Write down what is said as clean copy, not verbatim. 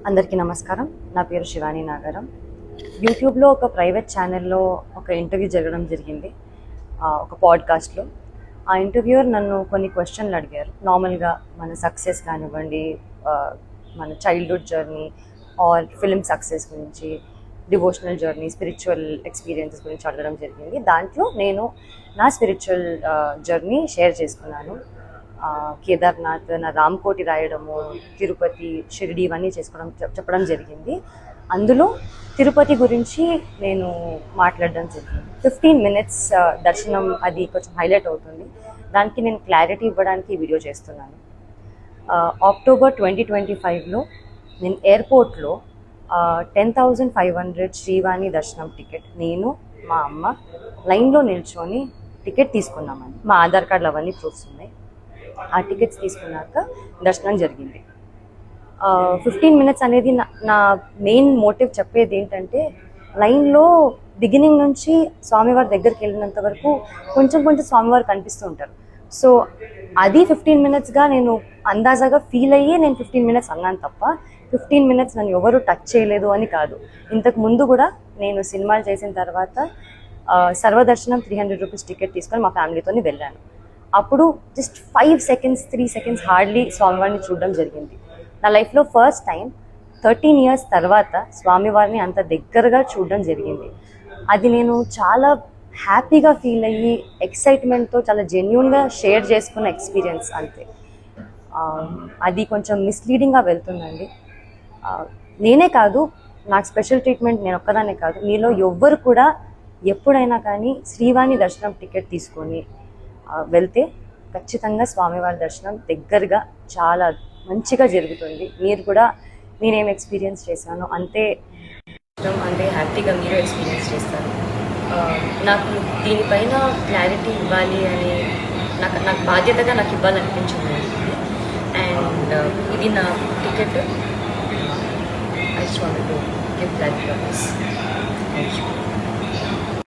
అందరికీ నమస్కారం. నా పేరు శివాని నాగరం. యూట్యూబ్లో ఒక ప్రైవేట్ ఛానల్లో ఒక ఇంటర్వ్యూ జరగడం జరిగింది, ఒక పాడ్కాస్ట్లో. ఆ ఇంటర్వ్యూయర్ నన్ను కొన్ని క్వశ్చన్లు అడిగారు. నార్మల్గా మన సక్సెస్ కానివ్వండి, మన childhood journey or film success గురించి, డివోషనల్ జర్నీ, స్పిరిచువల్ ఎక్స్పీరియన్సెస్ గురించి అడగడం జరిగింది. దాంట్లో నేను నా స్పిరిచువల్ జర్నీ షేర్ చేసుకున్నాను. కేదార్నాథ్, నా రామ్కోటి రాయడము, తిరుపతి, షిరిడి ఇవన్నీ చెప్పడం జరిగింది. అందులో తిరుపతి గురించి నేను మాట్లాడడం జరిగింది. 15 minutes దర్శనం, అది కొంచెం హైలైట్ అవుతుంది. దానికి నేను క్లారిటీ ఇవ్వడానికి ఈ వీడియో చేస్తున్నాను. అక్టోబర్ 2025లో నేను ఎయిర్పోర్ట్లో 10,500 శ్రీవాణి దర్శనం టికెట్ నేను, మా అమ్మ లైన్లో నిల్చొని టికెట్ తీసుకున్నామని. మా ఆధార్ కార్డులు అవన్నీ ప్రూఫ్స్ ఉన్నాయి. ఆ టికెట్స్ తీసుకున్నాక దర్శనం జరిగింది. 15 minutes అనేది నా మెయిన్ మోటివ్ చెప్పేది ఏంటంటే, లైన్లో బిగినింగ్ నుంచి స్వామివారి దగ్గరికి వెళ్ళినంత వరకు కొంచెం స్వామివారు కనిపిస్తూ ఉంటారు. సో అది 15 minutesగా నేను అందాజాగా ఫీల్ అయ్యి నేను 15 minutes అన్నాను తప్ప 15 minutes నన్ను ఎవరు టచ్ చేయలేదు అని కాదు. ఇంతకు ముందు కూడా నేను సినిమాలు చేసిన తర్వాత సర్వదర్శనం 300 rupees టికెట్ తీసుకొని మా ఫ్యామిలీతో వెళ్ళాను. అప్పుడు జస్ట్ 5 seconds 3 seconds హార్డ్లీ స్వామివారిని చూడడం జరిగింది. నా లైఫ్లో ఫస్ట్ టైం 13 years తర్వాత స్వామివారిని అంత దగ్గరగా చూడడం జరిగింది. అది నేను చాలా హ్యాపీగా ఫీల్ అయ్యి ఎక్సైట్మెంట్తో చాలా జెన్యూన్గా షేర్ చేసుకున్న ఎక్స్పీరియన్స్ అంతే. అది కొంచెం మిస్లీడింగ్గా వెళ్తుందండి. నేనే కాదు, నాకు స్పెషల్ ట్రీట్మెంట్ నేను ఒక్కదానే కాదు, మీలో ఎవ్వరు కూడా ఎప్పుడైనా కానీ శ్రీవాణి దర్శనం టికెట్ తీసుకొని వెళ్తే ఖచ్చితంగా స్వామివారి దర్శనం దగ్గరగా చాలా మంచిగా జరుగుతుంది. మీరు కూడా నేనేం ఎక్స్పీరియన్స్ చేశానో అంతే హ్యాపీగా మీరు ఎక్స్పీరియన్స్ చేస్తారు. నాకు దీనిపైన క్లారిటీ ఇవ్వాలి అని నాకు బాధ్యతగా నాకు ఇవ్వాలనిపించింది. అండ్ ఇది నా ticket. I just want to give clarity on this. Thank you.